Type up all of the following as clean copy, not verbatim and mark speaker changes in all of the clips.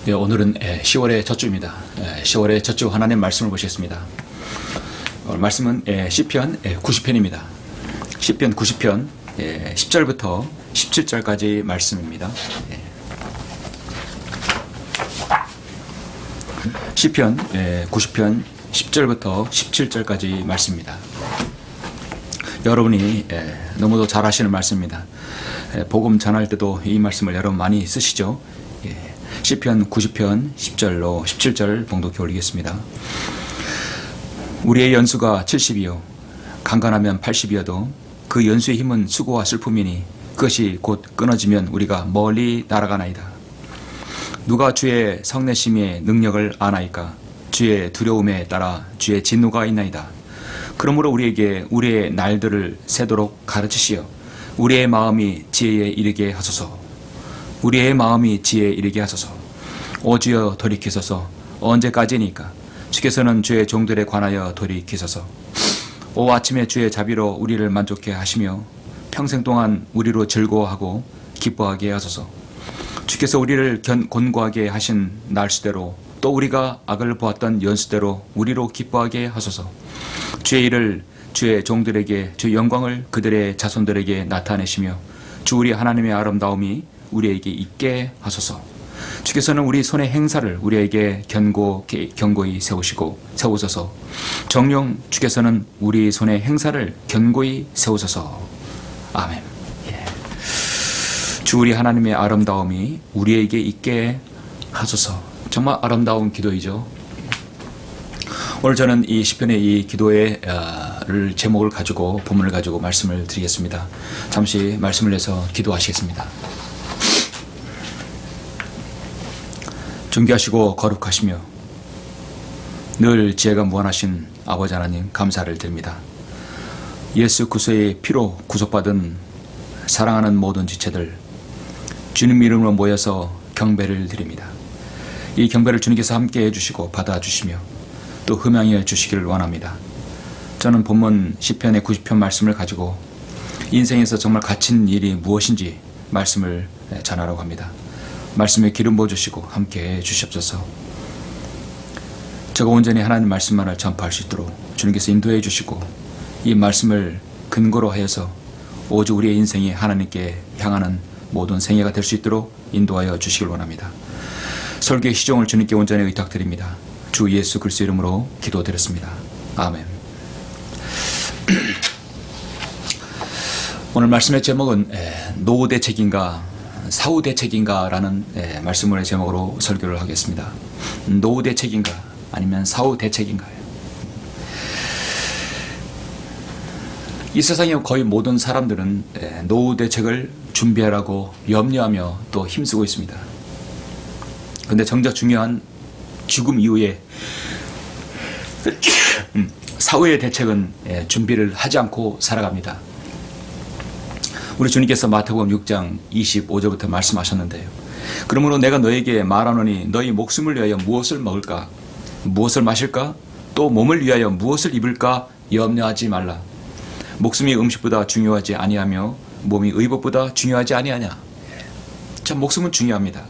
Speaker 1: 예, 오늘은 10월의 첫 주입니다. 10월의 첫 주 하나님 말씀을 보시겠습니다. 오늘 말씀은 시편 90편입니다. 시편 90편 10절부터 17절까지 말씀입니다. 시편 90편 10절부터 17절까지 말씀입니다. 여러분이 너무도 잘 아시는 말씀입니다. 복음 전할 때도 이 말씀을 여러분 많이 쓰시죠. 시편 90편 10절로 17절 봉독해 올리겠습니다. 우리의 연수가 70이요 강건하면 80이어도 그 연수의 힘은 수고와 슬픔이니 그것이 곧 끊어지면 우리가 멀리 날아가나이다. 누가 주의 성내심의 능력을 아나이까? 주의 두려움에 따라 주의 진노가 있나이다. 그러므로 우리에게 우리의 날들을 세도록 가르치시어 우리의 마음이 지혜에 이르게 하소서. 우리의 마음이 지혜에 이르게 하소서. 오 주여 돌이키소서. 언제까지니까? 주께서는 주의 종들에 관하여 돌이키소서. 오 아침에 주의 자비로 우리를 만족해 하시며 평생 동안 우리로 즐거워하고 기뻐하게 하소서. 주께서 우리를 곤고하게 하신 날수대로 또 우리가 악을 보았던 연수대로 우리로 기뻐하게 하소서. 주의 일을 주의 종들에게 주 영광을 그들의 자손들에게 나타내시며 주 우리 하나님의 아름다움이 우리에게 있게 하소서. 주께서는 우리 손의 행사를 우리에게 견고히 세우소서. 정령 주께서는 우리 손의 행사를 견고히 세우소서. 아멘. 주 우리 하나님의 아름다움이 우리에게 있게 하소서. 정말 아름다운 기도이죠. 오늘 저는 이 시편의 이 기도의 제목을 가지고 본문을 가지고 말씀을 드리겠습니다. 잠시 말씀을 내서 기도하시겠습니다. 존귀하시고 거룩하시며 늘 지혜가 무한하신 아버지 하나님 감사를 드립니다. 예수 그리스도의 피로 구속받은 사랑하는 모든 지체들 주님 이름으로 모여서 경배를 드립니다. 이 경배를 주님께서 함께 해주시고 받아주시며 또 흠양해 주시기를 원합니다. 저는 본문 시편의 90편 말씀을 가지고 인생에서 정말 갇힌 일이 무엇인지 말씀을 전하라고 합니다. 말씀에 기름 부어주시고 함께해 주시옵소서. 저가 온전히 하나님 말씀만을 전파할 수 있도록 주님께서 인도해 주시고 이 말씀을 근거로 하여서 오직 우리의 인생이 하나님께 향하는 모든 생애가 될 수 있도록 인도하여 주시길 원합니다. 설교의 시종을 주님께 온전히 의탁드립니다. 주 예수 그리스도 이름으로 기도드렸습니다. 아멘. 오늘 말씀의 제목은 노후 대책인가 사후 대책인가 라는 말씀의 제목으로 설교를 하겠습니다. 노후 대책인가 아니면 사후 대책인가요? 이 세상의 거의 모든 사람들은 노후 대책을 준비하라고 염려하며 또 힘쓰고 있습니다. 그런데 정작 중요한 죽음 이후에 사후의 대책은 준비를 하지 않고 살아갑니다. 우리 주님께서 마태복음 6장 25절부터 말씀하셨는데요. 그러므로 내가 너에게 말하노니 너희 목숨을 위하여 무엇을 먹을까? 무엇을 마실까? 또 몸을 위하여 무엇을 입을까? 염려하지 말라. 목숨이 음식보다 중요하지 아니하며 몸이 의복보다 중요하지 아니하냐. 참 목숨은 중요합니다.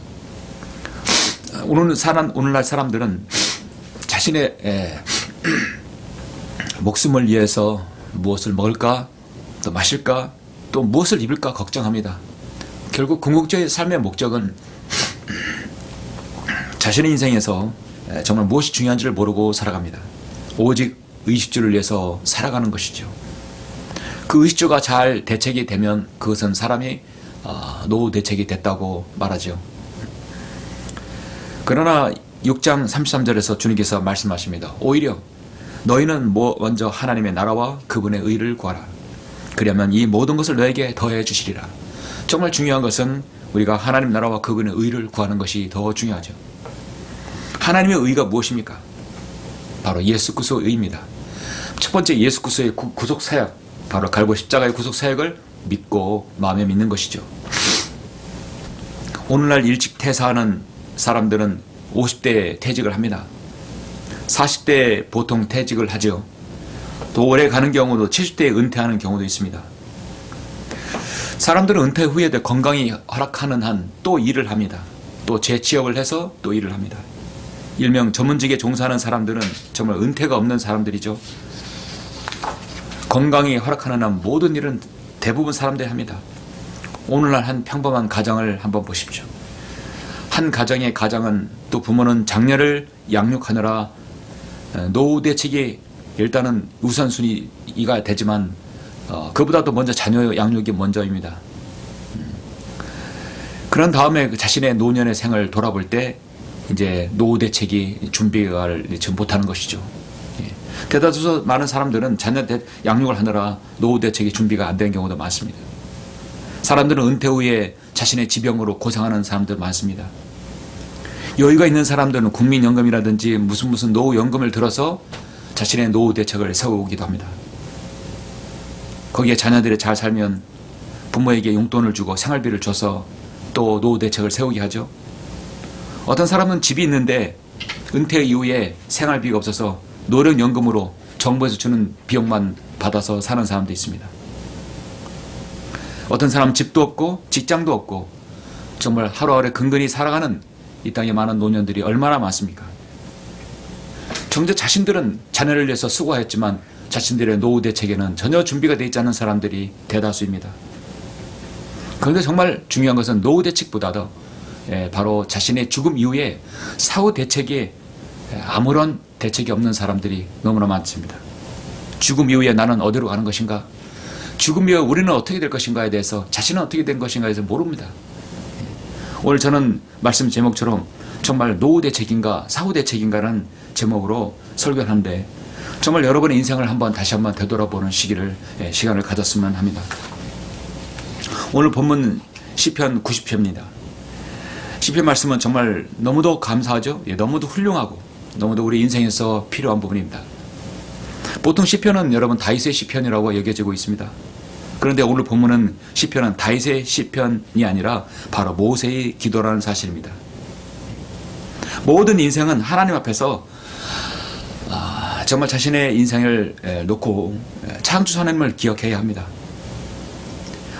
Speaker 1: 오늘날 사람들은 자신의 목숨을 위해서 무엇을 먹을까? 또 마실까? 또 무엇을 입을까 걱정합니다. 결국 궁극적인 삶의 목적은 자신의 인생에서 정말 무엇이 중요한지를 모르고 살아갑니다. 오직 의식주를 위해서 살아가는 것이죠. 그 의식주가 잘 대책이 되면 그것은 사람이 노후 대책이 됐다고 말하죠. 그러나 6장 33절에서 주님께서 말씀하십니다. 오히려 너희는 먼저 하나님의 나라와 그분의 의를 구하라. 그러면 이 모든 것을 너에게 더해 주시리라. 정말 중요한 것은 우리가 하나님 나라와 그분의 의를 구하는 것이 더 중요하죠. 하나님의 의가 무엇입니까? 바로 예수 그리스도의 의입니다. 첫 번째 예수 그리스도의 구속 사역, 바로 갈보 십자가의 구속 사역을 믿고 마음에 믿는 것이죠. 오늘날 일찍 퇴사하는 사람들은 50대에 퇴직을 합니다. 40대에 보통 퇴직을 하죠. 또 오래 가는 경우도 70대에 은퇴하는 경우도 있습니다. 사람들은 은퇴 후에도 건강이 허락하는 한 또 일을 합니다. 또 재취업을 해서 또 일을 합니다. 일명 전문직에 종사하는 사람들은 정말 은퇴가 없는 사람들이죠. 건강이 허락하는 한 모든 일은 대부분 사람들이 합니다. 오늘날 한 평범한 가정을 한번 보십시오. 한 가정의 가장은 또 부모는 장녀를 양육하느라 노후 대책이 일단은 우선순위가 되지만 그보다도 먼저 자녀 양육이 먼저입니다. 그런 다음에 자신의 노년의 생을 돌아볼 때 이제 노후 대책이 준비를 지금 못하는 것이죠. 대다수 많은 사람들은 자녀 양육을 하느라 노후 대책이 준비가 안 되는 경우도 많습니다. 사람들은 은퇴 후에 자신의 지병으로 고생하는 사람들 많습니다. 여유가 있는 사람들은 국민연금이라든지 무슨 노후연금을 들어서 자신의 노후 대책을 세우기도 합니다. 거기에 자녀들이 잘 살면 부모에게 용돈을 주고 생활비를 줘서 또 노후 대책을 세우게 하죠. 어떤 사람은 집이 있는데 은퇴 이후에 생활비가 없어서 노령연금으로 정부에서 주는 비용만 받아서 사는 사람도 있습니다. 어떤 사람은 집도 없고 직장도 없고 정말 하루하루 근근히 살아가는 이 땅에 많은 노년들이 얼마나 많습니까? 정작 자신들은 자녀를 위해서 수고했지만 자신들의 노후 대책에는 전혀 준비가 되어 있지 않은 사람들이 대다수입니다. 그런데 정말 중요한 것은 노후 대책보다도 바로 자신의 죽음 이후에 사후 대책에 아무런 대책이 없는 사람들이 너무나 많습니다. 죽음 이후에 나는 어디로 가는 것인가? 죽음 이후에 우리는 어떻게 될 것인가에 대해서 자신은 어떻게 된 것인가에 대해서 모릅니다. 오늘 저는 말씀 제목처럼 정말 노후 대책인가 사후 대책인가라는 제목으로 설교를 하는데 정말 여러분의 인생을 다시 한번 되돌아보는 시간을 가졌으면 합니다. 오늘 본문 시편 90편입니다. 시편 말씀은 정말 너무도 감사하죠. 너무도 훌륭하고 너무도 우리 인생에서 필요한 부분입니다. 보통 시편은 여러분 다윗의 시편이라고 여겨지고 있습니다. 그런데 오늘 본문은 시편은 다윗의 시편이 아니라 바로 모세의 기도라는 사실입니다. 모든 인생은 하나님 앞에서 정말 자신의 인생을 놓고 창조주 하나님을 기억해야 합니다.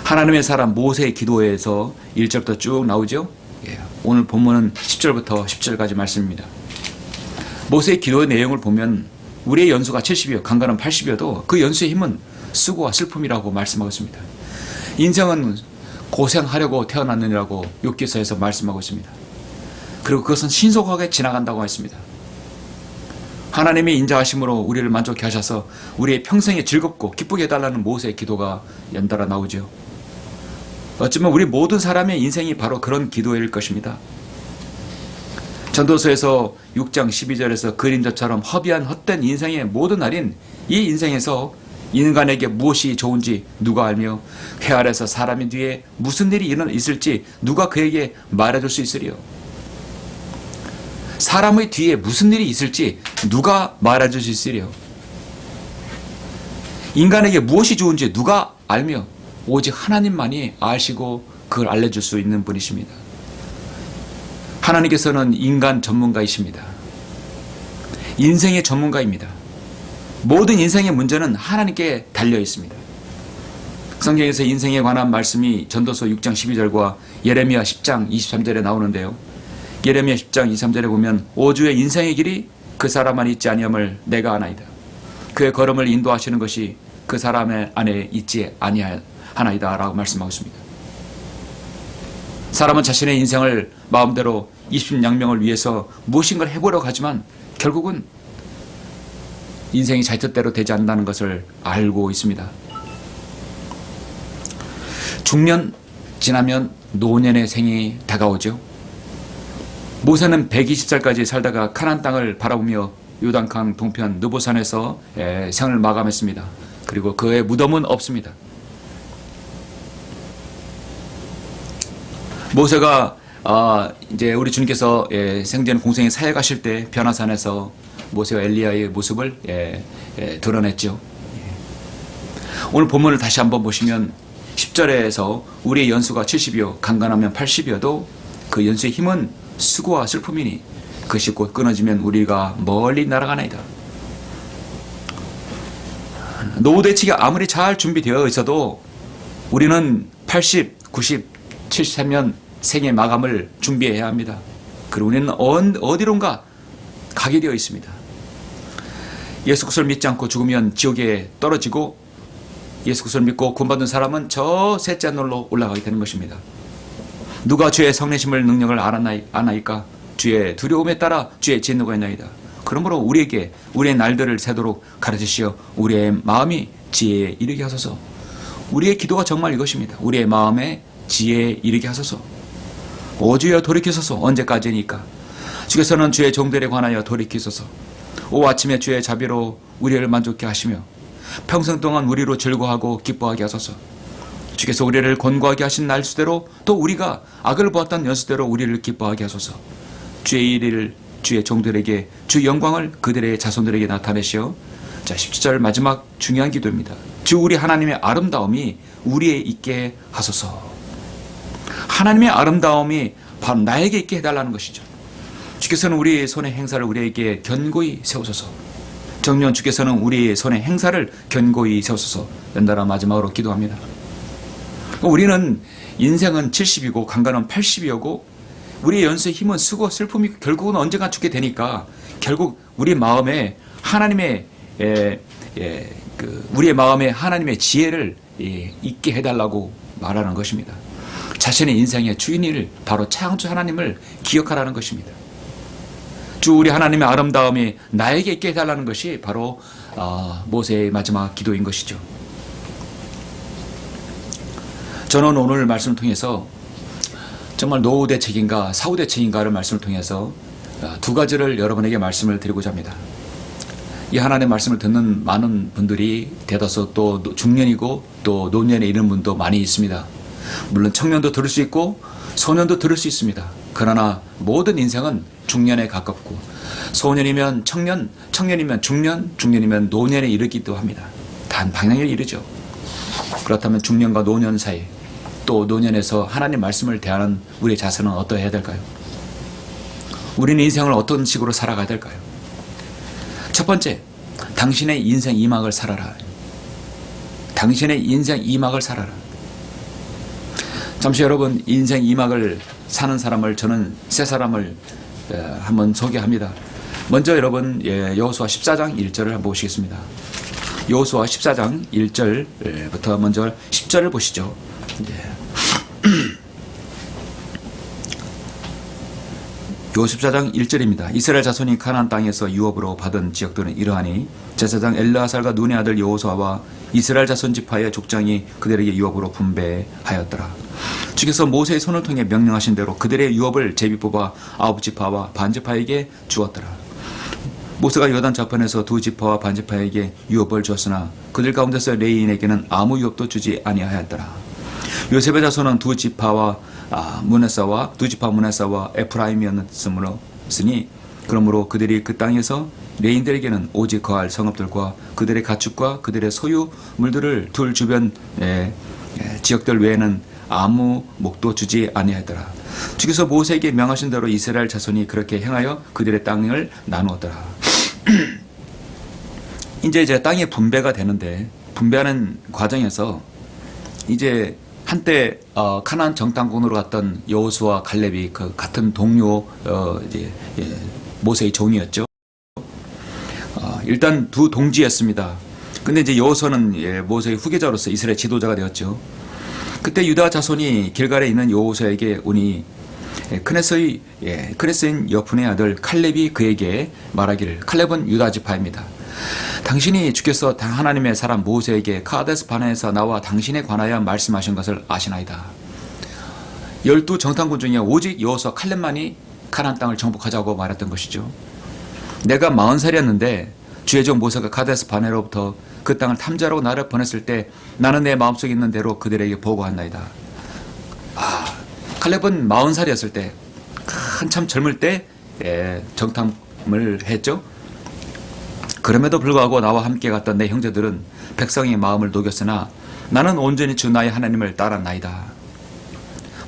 Speaker 1: 하나님의 사람 모세의 기도에서 1절부터 쭉 나오죠. 오늘 본문은 10절부터 10절까지 말씀입니다. 모세의 기도의 내용을 보면 우리의 연수가 70이요 강건은 80이어도 그 연수의 힘은 수고와 슬픔이라고 말씀하고 있습니다. 인생은 고생하려고 태어났느니라고 욥기서에서 말씀하고 있습니다. 그리고 그것은 신속하게 지나간다고 했습니다. 하나님의 인자하심으로 우리를 만족해 하셔서 우리의 평생에 즐겁고 기쁘게 해달라는 모세의 기도가 연달아 나오죠. 어쩌면 우리 모든 사람의 인생이 바로 그런 기도일 것입니다. 전도서에서 6장 12절에서 그림자처럼 허비한 헛된 인생의 모든 날인 이 인생에서 인간에게 무엇이 좋은지 누가 알며 해 아래서 사람의 뒤에 무슨 일이 있을지 누가 그에게 말해줄 수 있으리요. 사람의 뒤에 무슨 일이 있을지 누가 말해줄 수 있으리요. 인간에게 무엇이 좋은지 누가 알며 오직 하나님만이 아시고 그걸 알려줄 수 있는 분이십니다. 하나님께서는 인간 전문가이십니다. 인생의 전문가입니다. 모든 인생의 문제는 하나님께 달려 있습니다. 성경에서 인생에 관한 말씀이 전도서 6장 12절과 예레미야 10장 23절에 나오는데요. 예레미야 10장 23절에 보면 오주의 인생의 길이 그 사람 안에 있지 아니함을 내가 아나이다. 그의 걸음을 인도하시는 것이 그 사람의 안에 있지 아니하나이다 라고 말씀하고 있습니다. 사람은 자신의 인생을 마음대로 이십양명을 위해서 무엇인가를 해보려고 하지만 결국은 인생이 자기 뜻대로 되지 않는다는 것을 알고 있습니다. 중년 지나면 노년의 생이 다가오죠. 모세는 120살까지 살다가 가나안 땅을 바라보며 요단강 동편 느보산에서 생을 마감했습니다. 그리고 그의 무덤은 없습니다. 모세가 이제 우리 주님께서 생전 공생에 사역하실 때 변화산에서 모세와 엘리야의 모습을 드러냈죠. 오늘 본문을 다시 한번 보시면 10절에서 우리의 연수가 70이요 강건하면 80이어도 그 연수의 힘은 수고와 슬픔이니 그것이 곧 끊어지면 우리가 멀리 날아가나이다. 노후 대책이 아무리 잘 준비되어 있어도 우리는 80, 90, 73년 생의 마감을 준비해야 합니다. 그리고 우리는 어디론가 가게 되어 있습니다. 예수 그리스도를 믿지 않고 죽으면 지옥에 떨어지고, 예수 그리스도를 믿고 구원받은 사람은 저 셋째 하늘로 올라가게 되는 것입니다. 누가 주의 성내심을 능력을 아나이까? 주의 두려움에 따라 주의 진노가 있나이다. 그러므로 우리에게 우리의 날들을 새도록 가르치시어 우리의 마음이 지혜에 이르게 하소서. 우리의 기도가 정말 이것입니다. 우리의 마음에 지혜에 이르게 하소서. 오 주여 돌이키소서. 언제까지니까? 주께서는 주의 종들에 관하여 돌이키소서. 오 아침에 주의 자비로 우리를 만족케 하시며 평생 동안 우리로 즐거워하고 기뻐하게 하소서. 주께서 우리를 권고하게 하신 날수대로 또 우리가 악을 보았던 연수대로 우리를 기뻐하게 하소서. 주의 일을 주의 종들에게 주 영광을 그들의 자손들에게 나타내시어. 자, 17절 마지막 중요한 기도입니다. 주 우리 하나님의 아름다움이 우리에 있게 하소서. 하나님의 아름다움이 바로 나에게 있게 해달라는 것이죠. 주께서는 우리 손의 행사를 우리에게 견고히 세우소서. 정녕 주께서는 우리 손의 행사를 견고히 세우소서. 연달아 마지막으로 기도합니다. 우리는 인생은 70이고 강간은 80이고 우리의 연수의 힘은 수고 슬픔이 결국은 언젠가 죽게 되니까 결국 우리 마음에 하나님의 우리의 마음에 하나님의 지혜를 있게 해달라고 말하는 것입니다. 자신의 인생의 주인을 바로 창조 하나님을 기억하라는 것입니다. 주 우리 하나님의 아름다움이 나에게 있게 해달라는 것이 바로 모세의 마지막 기도인 것이죠. 저는 오늘 말씀을 통해서 정말 노후 대책인가 사후 대책인가를 말씀을 통해서 두 가지를 여러분에게 말씀을 드리고자 합니다. 이 하나님의 말씀을 듣는 많은 분들이 대다수 또 중년이고 또 노년에 이른 분도 많이 있습니다. 물론 청년도 들을 수 있고 소년도 들을 수 있습니다. 그러나 모든 인생은 중년에 가깝고 소년이면 청년, 청년이면 중년, 중년이면 노년에 이르기도 합니다. 단 방향에 이르죠. 그렇다면 중년과 노년 사이 또 노년에서 하나님 말씀을 대하는 우리의 자세는 어떠해야 될까요? 우리는 인생을 어떤 식으로 살아가야 될까요? 첫 번째, 당신의 인생 2막을 살아라. 당신의 인생 2막을 살아라. 잠시 여러분, 인생 2막을 사는 사람을 저는 세 사람을 한번 소개합니다. 먼저 여러분 여호수아 14장 1절을 한번 보시겠습니다. 여호수아 14장 1절부터 먼저 10절을 보시죠. 여호수아 14장 1절입니다. 이스라엘 자손이 가나안 땅에서 유업으로 받은 지역들은 이러하니 제사장 엘르아살과 눈의 아들 여호수아와 이스라엘 자손 지파의 족장이 그들에게 유업으로 분배하였더라. 주께서 모세의 손을 통해 명령하신 대로 그들의 유업을 제비 뽑아 9지파와 반지파에게 주었더라. 모세가 요단 저편에서 2지파와 반지파에게 유업을 주었으나 그들 가운데서 레위인에게는 아무 유업도 주지 아니하였더라. 요셉의 자손은 2지파와 므낫사와 2지파 므낫사와 에프라임이었으니 그러므로 그들이 그 땅에서 레인들에게는 오직 거할 성읍들과 그들의 가축과 그들의 소유물들을 둘 주변 지역들 외에는 아무 목도 주지 아니하더라. 주께서 모세에게 명하신 대로 이스라엘 자손이 그렇게 행하여 그들의 땅을 나누었더라. 이제 땅이 분배가 되는데 분배하는 과정에서 이제 한때 가나안 정탐꾼으로 갔던 여호수아 갈렙이 그 같은 동료 모세의 종이었죠. 일단 두 동지였습니다. 근데 이제 여호수아는 모세의 후계자로서 이스라엘 지도자가 되었죠. 그때 유다 자손이 길갈에 있는 여호수아에게 오니 크네스인 여푼의 아들 칼렙이 그에게 말하기를, 칼렙은 유다 지파입니다. 당신이 주께서 하나님의 사람 모세에게 카데스 바네에서 나와 당신에 관하여 말씀하신 것을 아시나이다. 12 정탐꾼 중에 오직 여호수아 칼렙만이 가나안 땅을 정복하자고 말했던 것이죠. 내가 40살이었는데 주의 종 모세가 카데스 바네로부터 그 땅을 탐지하러 나를 보냈을 때 나는 내 마음속에 있는 대로 그들에게 보고한나이다. 칼렙은 40살이었을 때 한참 젊을 때 정탐을 했죠. 그럼에도 불구하고 나와 함께 갔던 내 형제들은 백성의 마음을 녹였으나 나는 온전히 주 나의 하나님을 따랐나이다.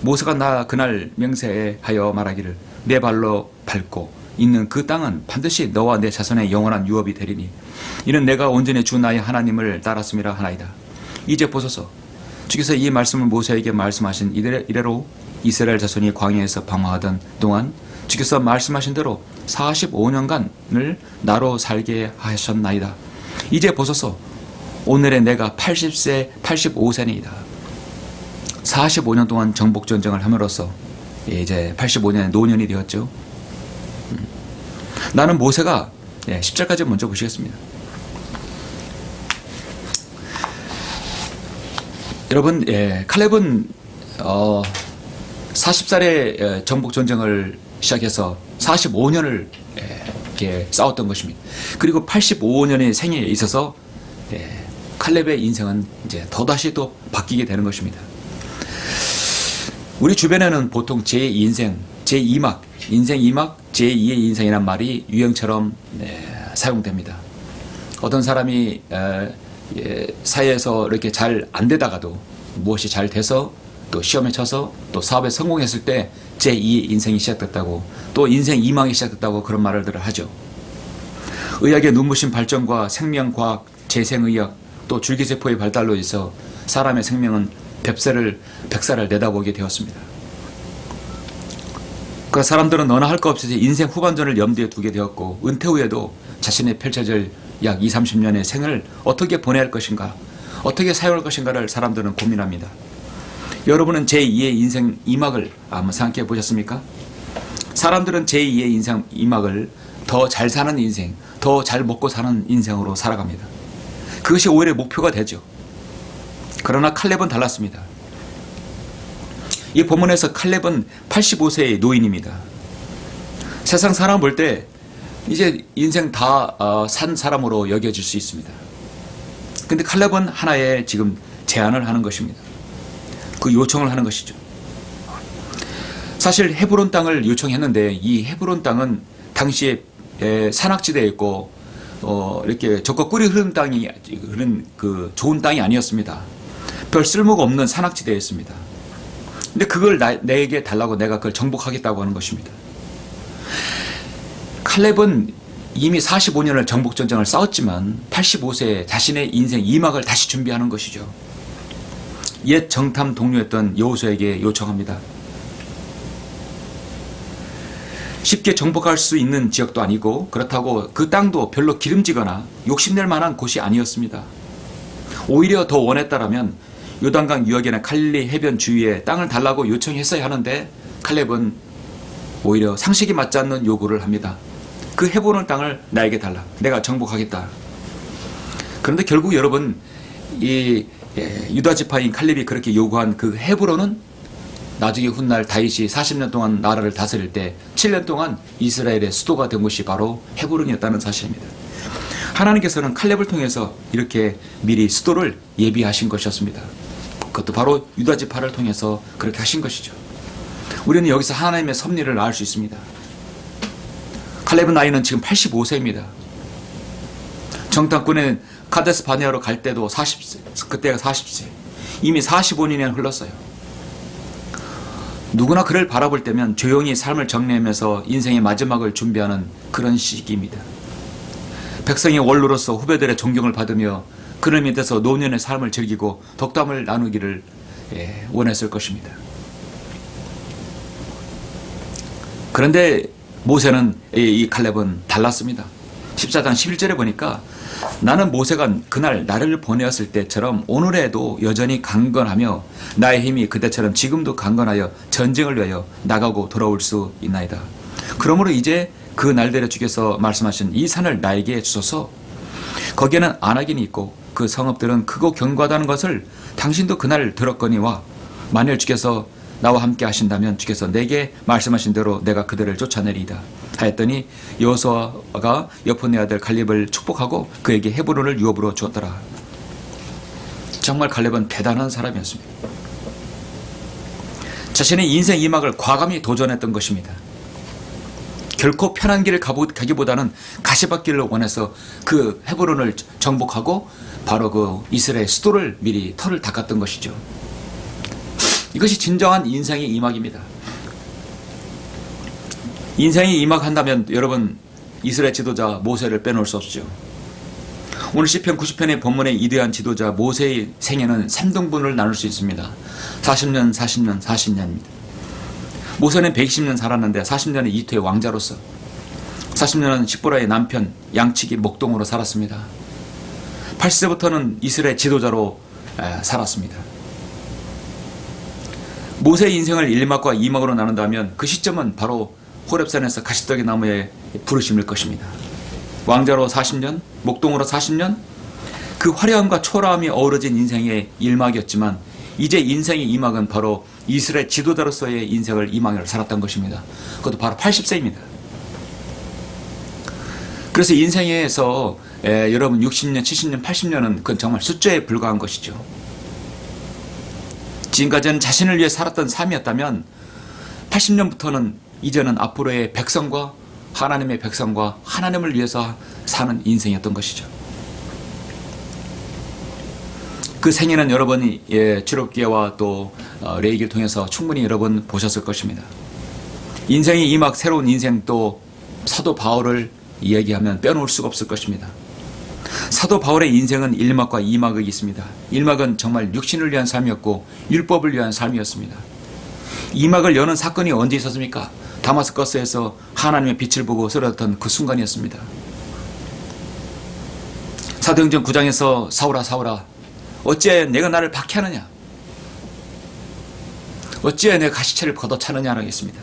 Speaker 1: 모세가 그날 명세하여 말하기를 내 발로 밟고 있는 그 땅은 반드시 너와 내 자손의 영원한 유업이 되리니 이는 내가 온전히 주 나의 하나님을 따랐음이라 하나이다. 이제 보소서, 주께서 이 말씀을 모세에게 말씀하신 이래로 이스라엘 자손이 광야에서 방황하던 동안 주께서 말씀하신 대로 45년간을 나로 살게 하셨나이다. 이제 보소서, 오늘의 내가 80세 85세니이다. 45년 동안 정복전쟁을 함으로써 이제 85년의 노년이 되었죠. 나는 모세가 10절까지 먼저 보시겠습니다. 여러분, 칼렙은 40살에 정복전쟁을 시작해서 45년을 이렇게 싸웠던 것입니다. 그리고 85년의 생에 있어서 칼렙의 인생은 이제 더다시 또 바뀌게 되는 것입니다. 우리 주변에는 보통 제2인생, 제2막, 인생 2막, 제2의 인생이란 말이 유행처럼 사용됩니다. 어떤 사람이 사회에서 이렇게 잘 안 되다가도 무엇이 잘 돼서 또 시험에 쳐서 또 사업에 성공했을 때 제2의 인생이 시작됐다고, 또 인생 2막이 시작됐다고 그런 말을 하죠. 의학의 눈부신 발전과 생명과학, 재생의학, 또 줄기세포의 발달로 해서 사람의 생명은 100살을 내다보게 되었습니다. 그 사람들은 너나 할 것 없이 인생 후반전을 염두에 두게 되었고, 은퇴 후에도 자신의 펼쳐질 약 20-30년의 생을 어떻게 보내야 할 것인가, 어떻게 사용할 것인가를 사람들은 고민합니다. 여러분은 제2의 인생 2막을 한번 생각해 보셨습니까? 사람들은 제2의 인생 2막을 더 잘 사는 인생, 더 잘 먹고 사는 인생으로 살아갑니다. 그것이 오히려 목표가 되죠. 그러나 칼렙은 달랐습니다. 이 본문에서 칼렙은 85세의 노인입니다. 세상 사람 볼 때 이제 인생 다 산 사람으로 여겨질 수 있습니다. 근데 칼렙은 하나의 지금 제안을 하는 것입니다. 그 요청을 하는 것이죠. 사실 헤브론 땅을 요청했는데 이 헤브론 땅은 당시에 산악지대에 있고 이렇게 적과 꿀이 흐르는 땅이 흐른 그 좋은 땅이 아니었습니다. 별 쓸모가 없는 산악지대였습니다. 근데 그걸 내게 달라고 내가 그걸 정복하겠다고 하는 것입니다. 칼렙은 이미 45년을 정복전쟁을 싸웠지만 85세에 자신의 인생 2막을 다시 준비하는 것이죠. 옛 정탐 동료였던 여호수아에게 요청합니다. 쉽게 정복할 수 있는 지역도 아니고, 그렇다고 그 땅도 별로 기름지거나 욕심낼 만한 곳이 아니었습니다. 오히려 더 원했다라면 요단강 유역이나 갈릴리 해변 주위에 땅을 달라고 요청했어야 하는데, 칼렙은 오히려 상식이 맞지 않는 요구를 합니다. 그 헤브론 땅을 나에게 달라. 내가 정복하겠다. 그런데 결국 여러분, 이 유다 지파인 칼렙이 그렇게 요구한 그 헤브론은 나중에 훗날 다윗이 40년 동안 나라를 다스릴 때 7년 동안 이스라엘의 수도가 된 곳이 바로 헤브론이었다는 사실입니다. 하나님께서는 칼렙을 통해서 이렇게 미리 수도를 예비하신 것이었습니다. 그것도 바로 유다 지파를 통해서 그렇게 하신 것이죠. 우리는 여기서 하나님의 섭리를 알 수 있습니다. 칼렙의 나이는 지금 85세입니다. 정탐꾼의 카데스 바네아로 갈 때도 40세, 그때가 40세. 이미 45년이 흘렀어요. 누구나 그를 바라볼 때면 조용히 삶을 정리하면서 인생의 마지막을 준비하는 그런 시기입니다. 백성의 원로로서 후배들의 존경을 받으며 그를 밑에서 노년의 삶을 즐기고 덕담을 나누기를 원했을 것입니다. 그런데 모세는, 이 칼렙은 달랐습니다. 14장 11절에 보니까 나는 모세가 그날 나를 보내었을 때처럼 오늘에도 여전히 강건하며 나의 힘이 그때처럼 지금도 강건하여 전쟁을 위하여 나가고 돌아올 수 있나이다. 그러므로 이제 그 날들에 주께서 말씀하신 이 산을 나에게 주소서. 거기에는 안악인이 있고 그 성읍들은 크고 견고하다는 것을 당신도 그날 들었거니와 만일 주께서 나와 함께 하신다면 주께서 내게 말씀하신 대로 내가 그들을 쫓아내리이다 하였더니 여호수아가 여포네 아들 갈렙을 축복하고 그에게 헤브론을 유업으로 주었더라. 정말 갈렙은 대단한 사람이었습니다. 자신의 인생 2막을 과감히 도전했던 것입니다. 결코 편한 길을 가기보다는 가시밭길을 원해서 그 헤브론을 정복하고 바로 그 이스라엘 수도를 미리 터를 닦았던 것이죠. 이것이 진정한 인생의 2막입니다. 인생이 2막 한다면 여러분, 이스라엘 지도자 모세를 빼놓을 수 없죠. 오늘 시편 90편의 본문의 이대한 지도자 모세의 생애는 3등분을 나눌 수 있습니다. 40년, 40년, 40년입니다. 모세는 120년 살았는데 40년은 이집트의 왕자로서, 40년은 십보라의 남편 양치기 목동으로 살았습니다. 80세부터는 이스라엘 지도자로 살았습니다. 모세의 인생을 1막과 2막으로 나눈다면 그 시점은 바로 호렙산에서 가시떡이 나무의 부르심일 것입니다. 왕자로 40년, 목동으로 40년, 그 화려함과 초라함이 어우러진 인생의 1막이었지만 이제 인생의 2막은 바로 이스라엘 지도자로서의 인생을 2막을 살았던 것입니다. 그것도 바로 80세입니다. 그래서 인생에서 여러분 60년, 70년, 80년은 그건 정말 숫자에 불과한 것이죠. 지금까지는 자신을 위해 살았던 삶이었다면 80년부터는 이제는 앞으로의 백성과 하나님의 백성과 하나님을 위해서 사는 인생이었던 것이죠. 그 생애는 여러분이 출애굽기와 또 레위기를 통해서 충분히 여러분 보셨을 것입니다. 인생의 2막 새로운 인생, 또 사도 바울을 이야기하면 빼놓을 수가 없을 것입니다. 사도 바울의 인생은 1막과 2막이 있습니다. 1막은 정말 육신을 위한 삶이었고 율법을 위한 삶이었습니다. 2막을 여는 사건이 언제 있었습니까? 다마스커스에서 하나님의 빛을 보고 쓰러졌던 그 순간이었습니다. 사도행전 9장에서 사울아 사울아 어찌하여 내가 나를 박해하느냐, 어찌하여 내 가시체를 걷어차느냐라고 했습니다.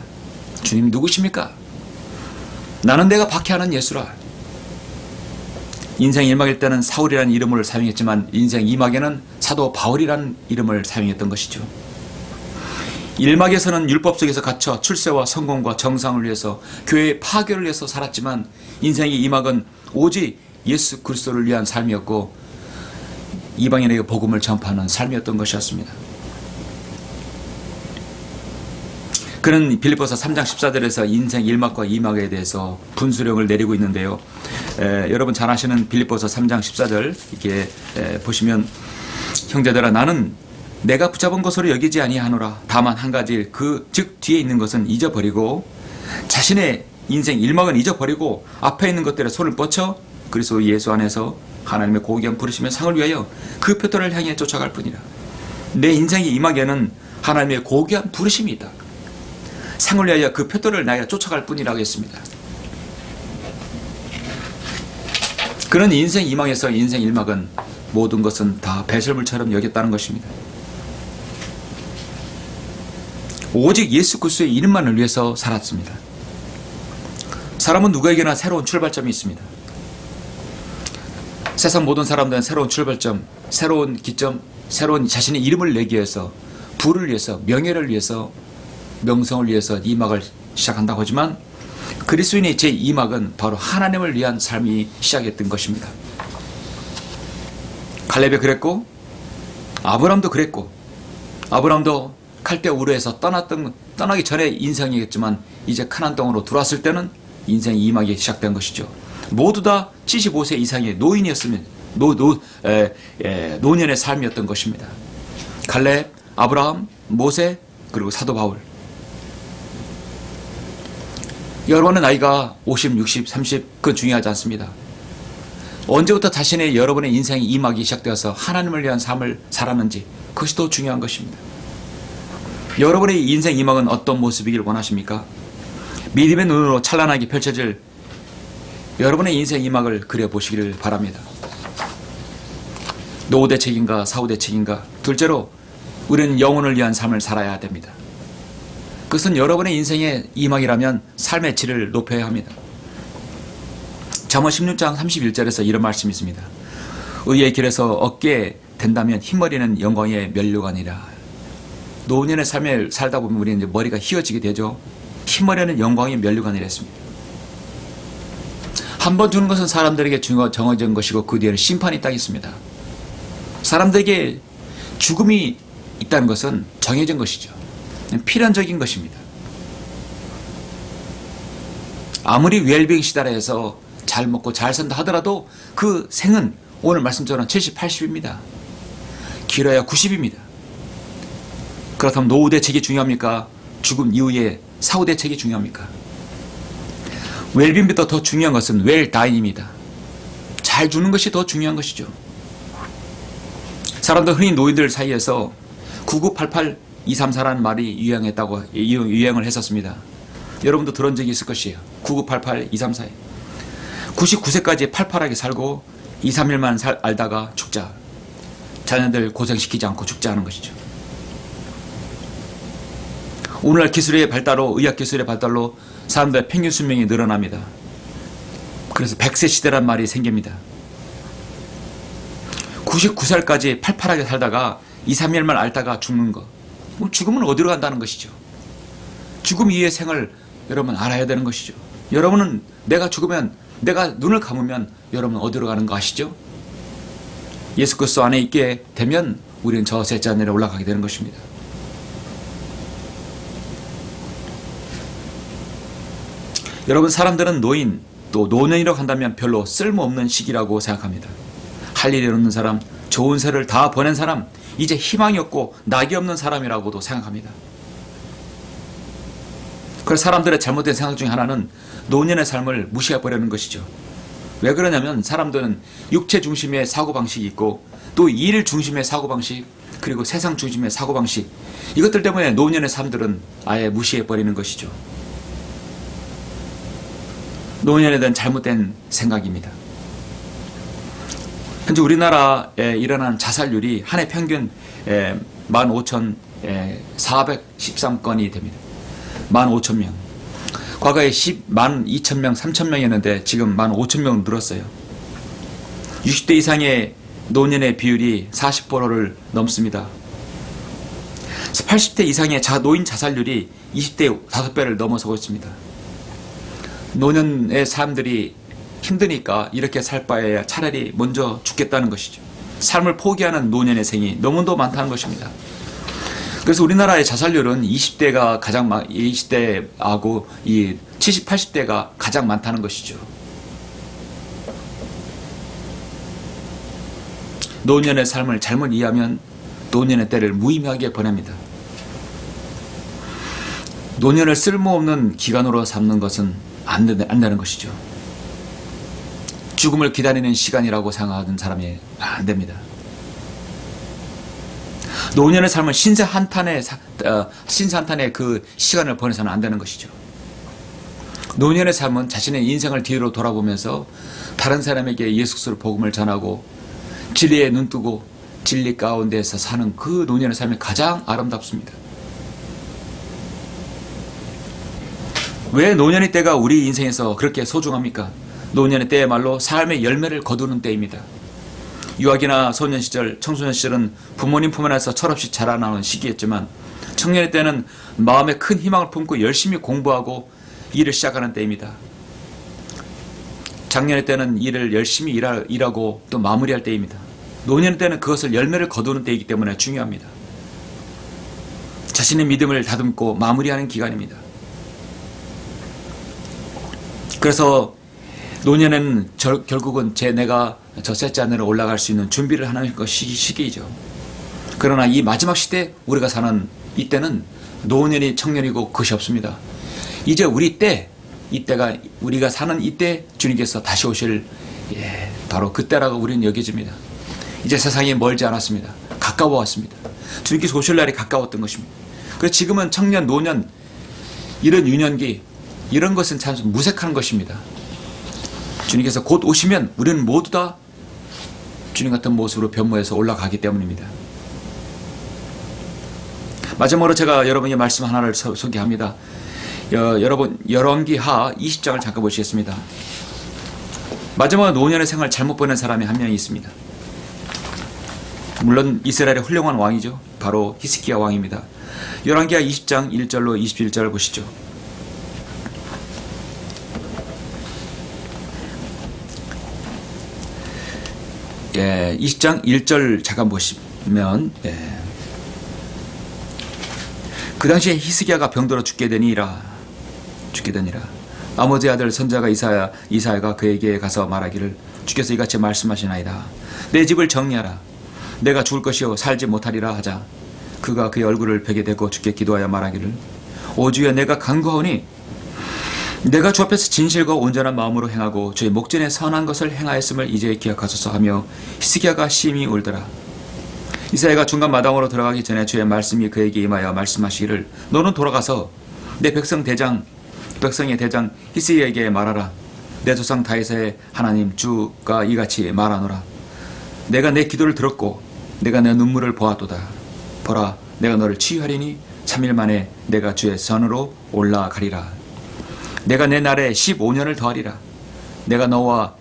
Speaker 1: 주님 누구십니까? 나는 내가 박해하는 예수라. 인생 1막일 때는 사울이라는 이름을 사용했지만 인생 2막에는 사도 바울이라는 이름을 사용했던 것이죠. 1막에서는 율법 속에서 갇혀 출세와 성공과 정상을 위해서, 교회의 파괴를 위해서 살았지만 인생의 2막은 오직 예수 그리스도를 위한 삶이었고 이방인에게 복음을 전파하는 삶이었던 것이었습니다. 그는 빌립보서 3장 14절에서 인생 1막과 2막에 대해서 분수령을 내리고 있는데요. 여러분 잘 아시는 빌립보서 3장 14절 이렇게 보시면, 형제들아 나는 내가 붙잡은 것으로 여기지 아니하노라. 다만 한 가지 즉 뒤에 있는 것은 잊어버리고 자신의 인생 1막은 잊어버리고 앞에 있는 것들에 손을 뻗쳐 그리스도 예수 안에서 하나님의 고귀한 부르심의 상을 위하여 그 표대를 향해 쫓아갈 뿐이라. 내 인생의 2막에는 하나님의 고귀한 부르심이 있다. 상을 위하여 그 표대를 나야 쫓아갈 뿐이라고 했습니다. 그런 인생 2막에서 인생 1막은 모든 것은 다 배설물처럼 여겼다는 것입니다. 오직 예수 그리스도의 이름만을 위해서 살았습니다. 사람은 누구에게나 새로운 출발점이 있습니다. 세상 모든 사람들은 새로운 출발점, 새로운 기점, 새로운 자신의 이름을 내기 위해서, 부를 위해서, 명예를 위해서, 명성을 위해서 2막을 시작한다고 하지만 그리스도인의 제2막은 바로 하나님을 위한 삶이 시작했던 것입니다. 갈렙이 그랬고 아브람도 그랬고, 아브람도 칼대 우르에서 떠나기 전에 인생이겠지만 이제 카나안 땅으로 들어왔을 때는 인생 2막이 시작된 것이죠. 모두 다 75세 이상의 노인이었으면 노년의 삶이었던 것입니다. 갈렙, 아브라함, 모세, 그리고 사도 바울. 여러분의 나이가 50, 60, 30 그건 중요하지 않습니다. 언제부터 여러분의 인생의 2막이 시작되어서 하나님을 위한 삶을 살았는지, 그것이 더 중요한 것입니다. 여러분의 인생 2막은 어떤 모습이길 원하십니까? 믿음의 눈으로 찬란하게 펼쳐질 여러분의 인생 2막을 그려보시기를 바랍니다. 노후대책인가 사후대책인가? 둘째로 우리는 영혼을 위한 삶을 살아야 됩니다. 그것은 여러분의 인생의 2막이라면 삶의 질을 높여야 합니다. 잠언 16장 31절에서 이런 말씀이 있습니다. 의의 길에서 얻게 된다면 흰머리는 영광의 면류관이라. 노년의 삶을 살다 보면 우리는 이제 머리가 휘어지게 되죠. 흰머리는 영광의 면류관이라 했습니다. 한 번 주는 것은 사람들에게 정해진 것이고 그 뒤에는 심판이 딱 있습니다. 사람들에게 죽음이 있다는 것은 정해진 것이죠. 필연적인 것입니다. 아무리 웰빙 시달에 해서 잘 먹고 잘 산다 하더라도 그 생은 오늘 말씀처럼 70, 80입니다. 길어야 90입니다. 그렇다면 노후 대책이 중요합니까? 죽음 이후에 사후 대책이 중요합니까? 웰빙보다 더 중요한 것은 웰다인입니다. 잘 주는 것이 더 중요한 것이죠. 사람들 흔히 노인들 사이에서 9988 234라는 말이 유행을 했었습니다. 여러분도 들은 적이 있을 것이에요. 9988, 234. 99세까지 팔팔하게 살고 2, 3일만 알다가 죽자. 자녀들 고생시키지 않고 죽자 하는 것이죠. 오늘날 기술의 발달로, 의학 기술의 발달로 사람들의 평균 수명이 늘어납니다. 그래서 100세 시대란 말이 생깁니다. 99살까지 팔팔하게 살다가 2, 3일만 앓다가 죽는 것. 죽으면 어디로 간다는 것이죠. 죽음 이후의 생을 여러분 알아야 되는 것이죠. 여러분은 내가 죽으면, 내가 눈을 감으면 여러분 어디로 가는 거 아시죠? 예수 그리스도 안에 있게 되면 우리는 저 셋째 하늘에 올라가게 되는 것입니다. 여러분, 사람들은 노인, 또 노년이라고 한다면 별로 쓸모없는 시기라고 생각합니다. 할 일이 없는 사람, 좋은 새를 다 보낸 사람, 이제 희망이 없고 낙이 없는 사람이라고도 생각합니다. 그래서 사람들의 잘못된 생각 중에 하나는 노년의 삶을 무시해버리는 것이죠. 왜 그러냐면 사람들은 육체 중심의 사고방식이 있고 또 일 중심의 사고방식, 그리고 세상 중심의 사고방식, 이것들 때문에 노년의 삶들은 아예 무시해버리는 것이죠. 노년에 대한 잘못된 생각입니다. 현재 우리나라에 일어난 자살률이 한 해 평균 15,413건이 됩니다. 15,000명. 과거에 102,000명, 3,000명이었는데 지금 15,000명 늘었어요. 60대 이상의 노년의 비율이 40%를 넘습니다. 80대 이상의 노인 자살률이 20대 5배를 넘어서고 있습니다. 노년의 사람들이 힘드니까 이렇게 살 바에 차라리 먼저 죽겠다는 것이죠. 삶을 포기하는 노년의 생이 너무도 많다는 것입니다. 그래서 우리나라의 자살률은 20대하고 이 70, 80대가 가장 많다는 것이죠. 노년의 삶을 잘못 이해하면 노년의 때를 무의미하게 보냅니다. 노년을 쓸모없는 기간으로 삼는 것은 안 되는 것이죠. 죽음을 기다리는 시간이라고 생각하는 사람이 안 됩니다. 노년의 삶은 신세한탄의 그 시간을 보내서는 안 되는 것이죠. 노년의 삶은 자신의 인생을 뒤로 돌아보면서 다른 사람에게 예수 그리스도의 복음을 전하고 진리에 눈뜨고 진리 가운데서 사는 그 노년의 삶이 가장 아름답습니다. 왜 노년의 때가 우리 인생에서 그렇게 소중합니까? 노년의 때야말로 삶의 열매를 거두는 때입니다. 유아기나 소년 시절, 청소년 시절은 부모님 품 안에서 철없이 자라나는 시기였지만 청년의 때는 마음에 큰 희망을 품고 열심히 공부하고 일을 시작하는 때입니다. 장년의 때는 일을 열심히 일하고 또 마무리할 때입니다. 노년의 때는 그것을 열매를 거두는 때이기 때문에 중요합니다. 자신의 믿음을 다듬고 마무리하는 기간입니다. 그래서 노년에는 결국은 내가 저 셋째 하늘에 올라갈 수 있는 준비를 하는 것이 시기이죠. 그러나 이 마지막 시대 우리가 사는 이때는 노년이 청년이고 그것이 없습니다. 이제 이때가 우리가 사는 이때 주님께서 다시 오실 바로 그때라고 우리는 여겨집니다. 이제 세상이 멀지 않았습니다. 가까워 왔습니다. 주님께서 오실 날이 가까웠던 것입니다. 그래서 지금은 청년, 노년, 이런 유년기, 이런 것은 참 무색한 것입니다. 주님께서 곧 오시면 우리는 모두 다 주님 같은 모습으로 변모해서 올라가기 때문입니다. 마지막으로 제가 여러분의 말씀 하나를 소개합니다. 여러분 열왕기하 20장을 잠깐 보시겠습니다. 마지막 노년의 생활 잘못 보낸 사람이 한 명이 있습니다. 물론 이스라엘의 훌륭한 왕이죠. 바로 히스기야 왕입니다. 열왕기하 20장 1절로 21절을 보시죠. 예, 20장 1절 잠깐 보시면 그 당시에 히스기야가 병들어 죽게 되니라. 아모즈의 아들 선지자 이사야가 그에게 가서 말하기를 주께서 이같이 말씀하시나이다. 내 집을 정리하라. 내가 죽을 것이요 살지 못하리라 하자. 그가 그의 얼굴을 벽에 대고 주께 기도하여 말하기를 오 주여 내가 간구하오니 내가 주 앞에서 진실과 온전한 마음으로 행하고 주의 목전에 선한 것을 행하였음을 이제 기억하소서 하며 히스기야가 심히 울더라. 이사야가 중간 마당으로 들어가기 전에 주의 말씀이 그에게 임하여 말씀하시기를 너는 돌아가서 내 백성의 대장 히스기야에게 말하라. 내 조상 다윗의 하나님 주가 이같이 말하노라. 내가 내 기도를 들었고 내가 내 눈물을 보았도다. 보라, 내가 너를 치유하리니 3일 만에 내가 주의 선으로 올라가리라. 내가 내 날에 15년을 더하리라. 내가 너와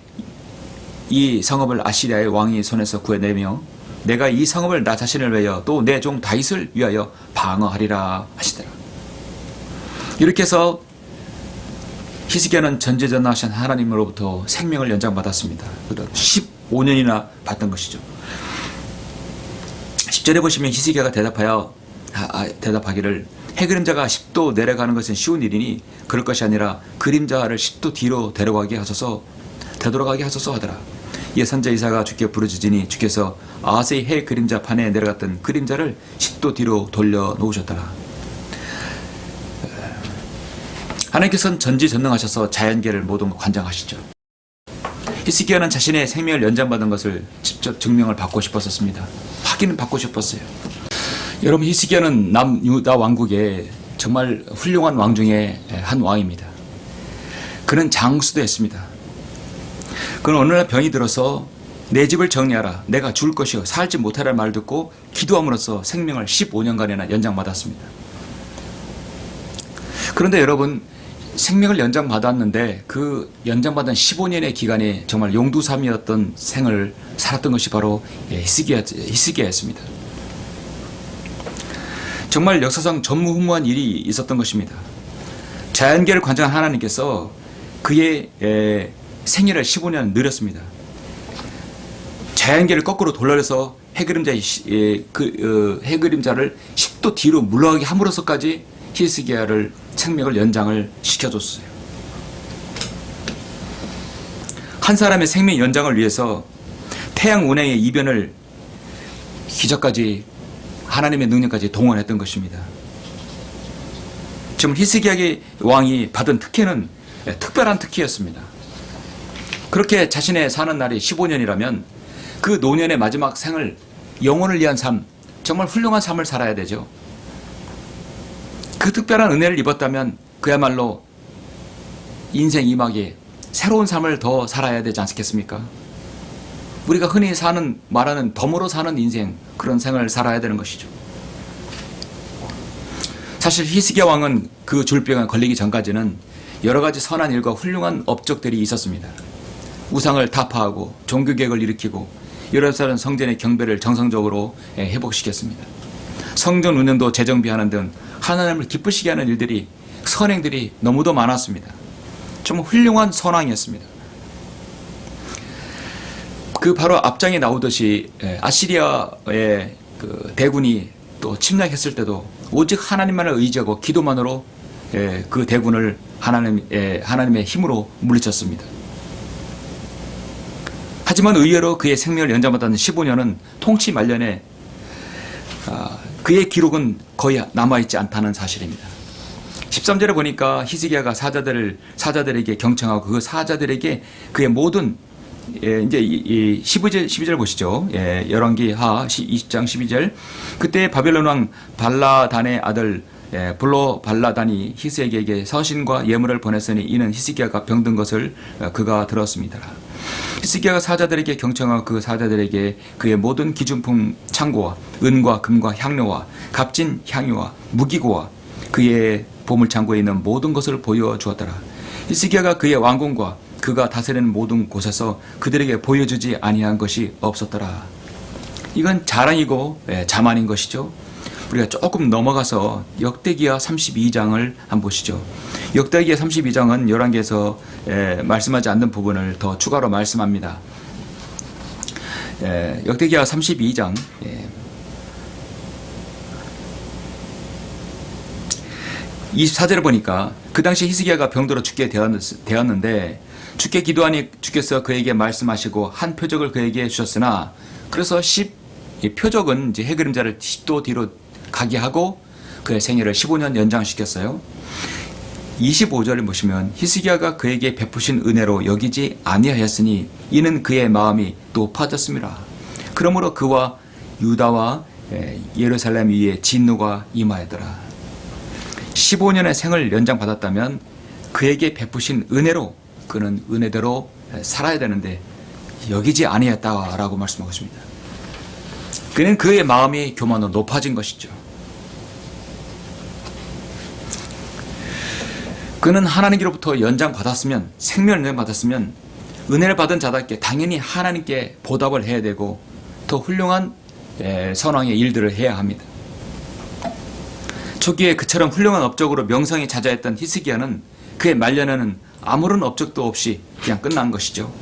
Speaker 1: 이 성읍을 아시리아의 왕이 손에서 구해내며 내가 이 성읍을 나 자신을 위하여 또 내 종 다윗을 위하여 방어하리라 하시더라. 이렇게 해서 히스기야는 전지전능하신 하나님으로부터 생명을 연장받았습니다. 15년이나 받던 것이죠. 10절에 보시면 히스기야가 대답하기를 해그림자가 10도 내려가는 것은 쉬운 일이니 그럴 것이 아니라 그림자를 10도 뒤로 되돌아가게 하소서 하더라. 이에 선자 이사가 주께 부르짖으니 주께서 아하스의 해 그림자 판에 내려갔던 그림자를 10도 뒤로 돌려 놓으셨더라. 하나님께서는 전지전능하셔서 자연계를 모든 관장하시죠. 히스기야는 자신의 생명을 연장받은 것을 직접 증명을 받고 싶었습니다. 확인을 받고 싶었어요. 여러분, 히스기야는 남유다 왕국의 정말 훌륭한 왕 중에 한 왕입니다. 그는 장수도 했습니다. 그는 어느 날 병이 들어서 내 집을 정리하라. 내가 죽을 것이요 살지 못하라는 말 듣고 기도함으로써 생명을 15년간이나 연장받았습니다. 그런데 여러분, 생명을 연장받았는데 그 연장받은 15년의 기간이 정말 용두삼이었던 생을 살았던 것이 바로 히스기야였습니다. 정말 역사상 전무후무한 일이 있었던 것입니다. 자연계를 관장한 하나님께서 그의 생애를 15년 늘렸습니다. 자연계를 거꾸로 돌려서 해그림자를 10도 뒤로 물러가게 함으로써까지 히스기야를 생명을 연장을 시켜줬어요. 한 사람의 생명 연장을 위해서 태양 운행의 이변을 기적까지 하나님의 능력까지 동원했던 것입니다. 지금 히스기야의 왕이 받은 특혜는 특별한 특혜였습니다. 그렇게 자신의 사는 날이 15년이라면 그 노년의 마지막 생을 영혼을 위한 삶, 정말 훌륭한 삶을 살아야 되죠. 그 특별한 은혜를 입었다면 그야말로 인생 2막에 새로운 삶을 더 살아야 되지 않겠습니까? 우리가 흔히 말하는 덤으로 사는 인생, 그런 생을 살아야 되는 것이죠. 사실 히스기야 왕은 그 줄병에 걸리기 전까지는 여러 가지 선한 일과 훌륭한 업적들이 있었습니다. 우상을 타파하고 종교개혁을 일으키고 예루살렘 성전의 경배를 정상적으로 회복시켰습니다. 성전 운영도 재정비하는 등 하나님을 기쁘시게 하는 일들이, 선행들이 너무도 많았습니다. 정말 훌륭한 선왕이었습니다. 그 바로 앞장에 나오듯이 아시리아의 그 대군이 또 침략했을 때도 오직 하나님만을 의지하고 기도만으로 그 대군을 하나님의 힘으로 물리쳤습니다. 하지만 의외로 그의 생명을 연장받았던 15년은 통치 말년에 그의 기록은 거의 남아있지 않다는 사실입니다. 13절에 보니까 히스기야가 사자들에게 경청하고 그 사자들에게 그의 모든 이제 12절 보시죠. 열왕기하 20장 12절. 그때 바벨론 왕 발라단의 아들 블로발라단이 히스기야에게 서신과 예물을 보냈으니 이는 히스기야가 병든 것을 그가 들었습니다. 히스기야가 사자들에게 경청하고 그 사자들에게 그의 모든 기준품 창고와 은과 금과 향료와 값진 향유와 무기고와 그의 보물창고에 있는 모든 것을 보여주었더라. 히스기야가 그의 왕궁과 그가 다스리는 모든 곳에서 그들에게 보여주지 아니한 것이 없었더라. 이건 자랑이고 자만인 것이죠. 우리가 조금 넘어가서 역대기하 32장을 한번 보시죠. 역대기하 32장은 열왕기에서 말씀하지 않는 부분을 더 추가로 말씀합니다. 역대기하 32장 24절에 보니까 그 당시 히스기야가 병들어 죽게 되었는데 주께 기도하니 주께서 그에게 말씀하시고 한 표적을 그에게 주셨으나 그래서 표적은 이제 해그림자를 10도 뒤로 가게 하고 그의 생애를 15년 연장시켰어요. 25절을 보시면 히스기야가 그에게 베푸신 은혜로 여기지 아니하였으니 이는 그의 마음이 높아졌습니다. 그러므로 그와 유다와 예루살렘 위에 진노가 임하였더라. 15년의 생을 연장받았다면 그에게 베푸신 은혜로 그는 은혜대로 살아야 되는데 여기지 아니했다라고 말씀하고 있습니다. 그는 그의 마음이 교만으로 높아진 것이죠. 그는 하나님께로부터 연장받았으면, 생명 연장받았으면 은혜를 받은 자답게 당연히 하나님께 보답을 해야 되고 더 훌륭한 선왕의 일들을 해야 합니다. 초기에 그처럼 훌륭한 업적으로 명성에 자자했던 히스기야는 그의 말년에는 아무런 업적도 없이 그냥 끝난 것이죠.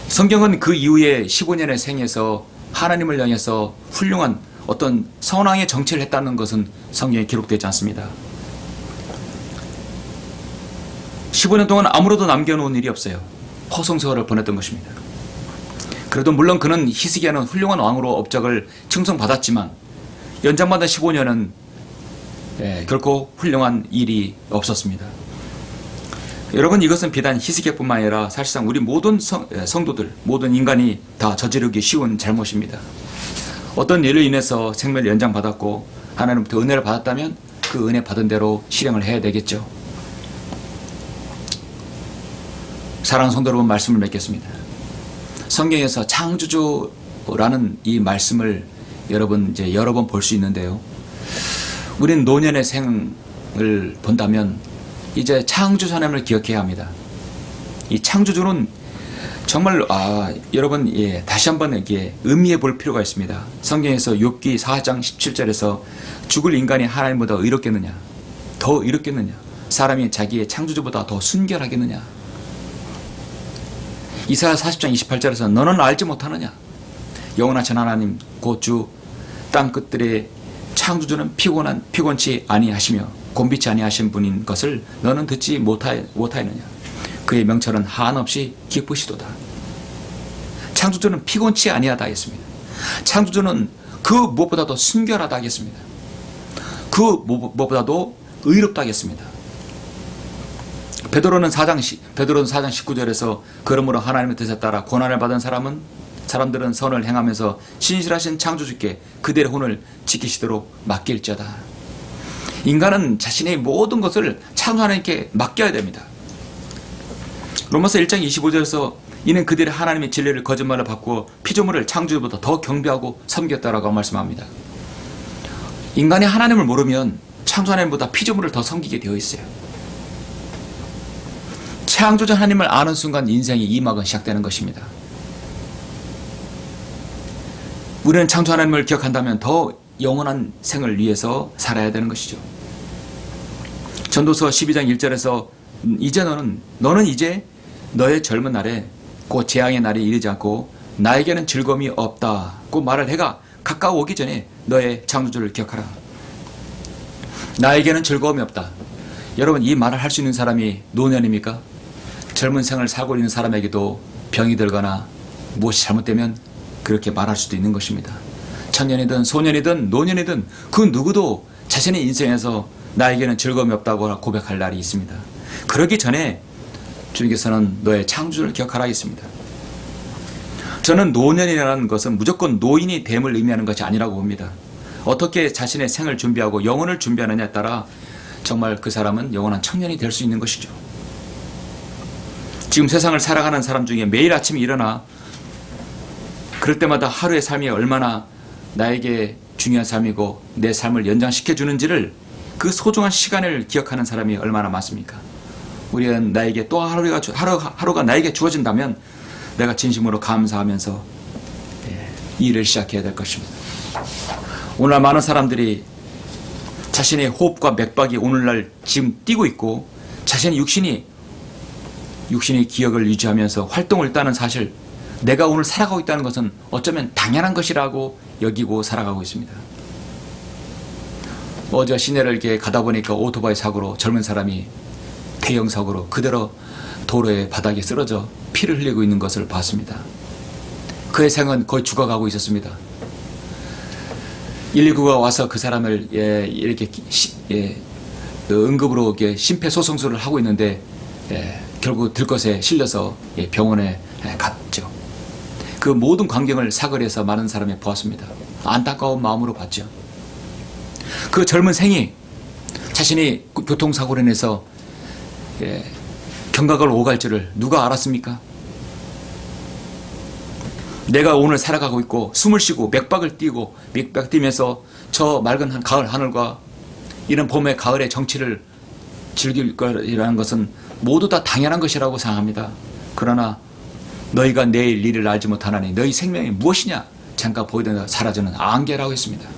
Speaker 1: 성경은 그 이후에 15년의 생에서 하나님을 향해서 훌륭한 어떤 선왕의 정치를 했다는 것은 성경에 기록되지 않습니다. 15년 동안 아무로도 남겨놓은 일이 없어요. 허송세월을 보냈던 것입니다. 그래도 물론 그는 히스기야는 훌륭한 왕으로 업적을 칭송받았지만 연장받은 15년은 결코 훌륭한 일이 없었습니다. 여러분, 이것은 비단 히스기야뿐만 아니라 사실상 우리 모든 성도들, 모든 인간이 다 저지르기 쉬운 잘못입니다. 어떤 일로 인해서 생명을 연장받았고 하나님부터 은혜를 받았다면 그 은혜 받은 대로 실행을 해야 되겠죠. 사랑하는 성도 여러분, 말씀을 맺겠습니다. 성경에서 창조주라는 이 말씀을 여러분 이제 여러 번 볼 수 있는데요. 우리는 노년의 생을 본다면 이제 창조주 하나님을 기억해야 합니다. 이 창조주는 정말 여러분 다시 한번 이렇게 의미해 볼 필요가 있습니다. 성경에서 욥기 4장 17절에서 죽을 인간이 하나님보다 의롭겠느냐, 더 의롭겠느냐, 사람이 자기의 창조주보다 더 순결하겠느냐. 이사야 40장 28절에서 너는 알지 못하느냐, 영원하신 하나님 곧 주 땅 끝들의 창조주는 피곤치 아니하시며 곤비치 아니하신 분인 것을 너는 듣지 못하였느냐. 그의 명철은 한없이 기쁘시도다. 창조주는 피곤치 아니하다 하겠습니다. 창조주는 그 무엇보다도 순결하다 하겠습니다. 그 무엇보다도 의롭다 하겠습니다. 베드로는 4장 19절에서 그러므로 하나님의 뜻에 따라 고난을 받은 사람들은 선을 행하면서 신실하신 창조주께 그들의 혼을 지키시도록 맡길지어다. 인간은 자신의 모든 것을 창조 하나님께 맡겨야 됩니다. 로마서 1장 25절에서 이는 그들의 하나님의 진리를 거짓말로 바꾸어 피조물을 창조주보다 더 경배하고 섬겼다라고 말씀합니다. 인간이 하나님을 모르면 창조 하나님보다 피조물을 더 섬기게 되어 있어요. 창조주 하나님을 아는 순간 인생의 이막은 시작되는 것입니다. 우리는 창조 하나님을 기억한다면 더 영원한 생을 위해서 살아야 되는 것이죠. 전도서 12장 1절에서 이제 너는 이제 너의 젊은 날에 곧 재앙의 날이 이르지 않고 나에게는 즐거움이 없다고 말을 해가 가까워 오기 전에 너의 창조주를 기억하라. 나에게는 즐거움이 없다. 여러분, 이 말을 할 수 있는 사람이 노년입니까? 젊은 생을 살고 있는 사람에게도 병이 들거나 무엇이 잘못되면 그렇게 말할 수도 있는 것입니다. 청년이든 소년이든 노년이든 그 누구도 자신의 인생에서 나에게는 즐거움이 없다고 고백할 날이 있습니다. 그러기 전에 주님께서는 너의 창조를 기억하라 했습니다. 저는 노년이라는 것은 무조건 노인이 됨을 의미하는 것이 아니라고 봅니다. 어떻게 자신의 생을 준비하고 영혼을 준비하느냐에 따라 정말 그 사람은 영원한 청년이 될 수 있는 것이죠. 지금 세상을 살아가는 사람 중에 매일 아침에 일어나 그럴 때마다 하루의 삶이 얼마나 나에게 중요한 삶이고 내 삶을 연장시켜 주는지를, 그 소중한 시간을 기억하는 사람이 얼마나 많습니까? 우리는 나에게 또 하루가 나에게 주어진다면 내가 진심으로 감사하면서 일을 시작해야 될 것입니다. 오늘날 많은 사람들이 자신의 호흡과 맥박이 오늘날 지금 뛰고 있고 자신의 육신의 기억을 유지하면서 활동을 있다는 사실, 내가 오늘 살아가고 있다는 것은 어쩌면 당연한 것이라고 여기고 살아가고 있습니다. 어제 시내를 이렇게 가다 보니까 오토바이 사고로 젊은 사람이 대형 사고로 그대로 도로의 바닥에 쓰러져 피를 흘리고 있는 것을 봤습니다. 그의 생은 거의 죽어가고 있었습니다. 119가 와서 그 사람을 이렇게 응급으로 이렇게 심폐소생술을 하고 있는데 결국 들것에 실려서 병원에 갔죠. 그 모든 광경을 사거리에서 많은 사람이 보았습니다. 안타까운 마음으로 봤죠. 그 젊은 생이 자신이 교통사고로 인해서 경각을 오갈 줄을 누가 알았습니까? 내가 오늘 살아가고 있고 숨을 쉬고 맥박을 뛰고 맥박 뛰면서 저 맑은 가을 하늘과 이런 봄의 가을의 정취를 즐길 거라는 것은 모두 다 당연한 것이라고 생각합니다. 그러나 너희가 내일 일을 알지 못하나니 너희 생명이 무엇이냐? 잠깐 보이다가 사라지는 안개라고 했습니다.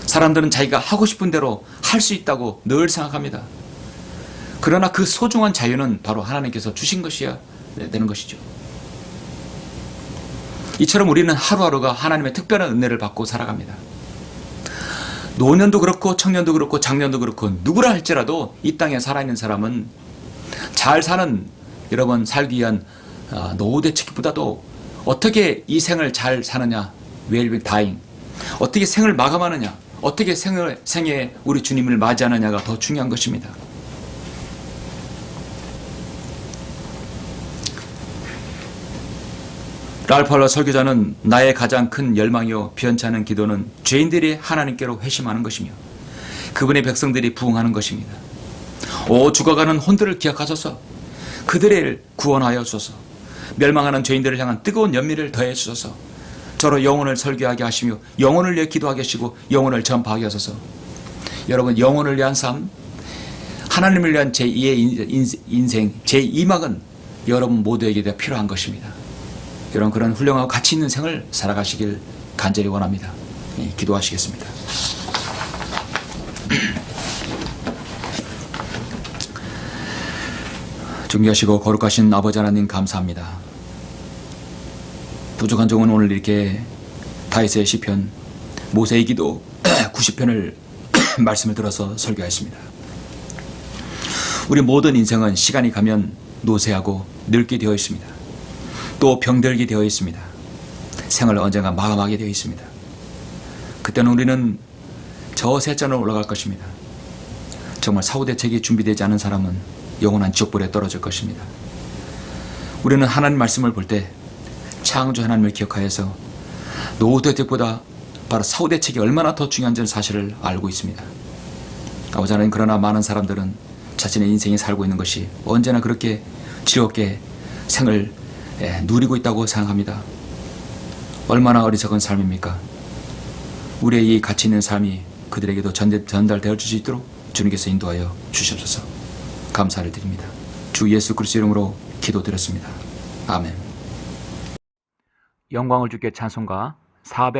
Speaker 1: 사람들은 자기가 하고 싶은 대로 할 수 있다고 늘 생각합니다. 그러나 그 소중한 자유는 바로 하나님께서 주신 것이어야 되는 것이죠. 이처럼 우리는 하루하루가 하나님의 특별한 은혜를 받고 살아갑니다. 노년도 그렇고 청년도 그렇고 장년도 그렇고 누구라 할지라도 이 땅에 살아있는 사람은 잘 사는 여러분 살기 위한 노후 대책보다도 어떻게 이 생을 잘 사느냐, 웰빙 다잉, 어떻게 생을 마감하느냐, 어떻게 생에 우리 주님을 맞이하느냐가 더 중요한 것입니다. 랄프 할러 설교자는 나의 가장 큰 열망이요 변치 않은 기도는 죄인들이 하나님께로 회심하는 것이며 그분의 백성들이 부흥하는 것입니다. 오 죽어가는 혼들을 기억하소서. 그들을 구원하여 주소서. 멸망하는 죄인들을 향한 뜨거운 연민을 더해 주소서. 저로 영혼을 설교하게 하시며 영혼을 위해 기도하게 하시고 영혼을 전파하게 하소서. 여러분 영혼을 위한 삶, 하나님을 위한 제2의 인생, 제2막은 여러분 모두에게 필요한 것입니다. 여러분 그런 훌륭하고 가치 있는 생을 살아가시길 간절히 원합니다. 기도하시겠습니다. 존귀하시고 거룩하신 아버지 하나님 감사합니다. 부족한 종은 오늘 이렇게 다윗의 시편, 모세의 기도 90편을 말씀을 들어서 설교했습니다. 우리 모든 인생은 시간이 가면 노쇠하고 늙게 되어 있습니다. 또 병들게 되어 있습니다. 생을 언젠가 마감하게 되어 있습니다. 그때는 우리는 저 셋자로 올라갈 것입니다. 정말 사후대책이 준비되지 않은 사람은 영원한 지옥불에 떨어질 것입니다. 우리는 하나님 말씀을 볼 때 창조 하나님을 기억하여서 노후대책보다 바로 사후대책이 얼마나 더 중요한지 사실을 알고 있습니다. 아버지 하나님, 그러나 많은 사람들은 자신의 인생이 살고 있는 것이 언제나 그렇게 즐겁게 생을 누리고 있다고 생각합니다. 얼마나 어리석은 삶입니까? 우리의 이 가치 있는 삶이 그들에게도 전달되어 줄 수 있도록 주님께서 인도하여 주시옵소서. 감사를 드립니다. 주 예수 그리스도 이름으로 기도드렸습니다. 아멘. 영광을 주께 찬송가 400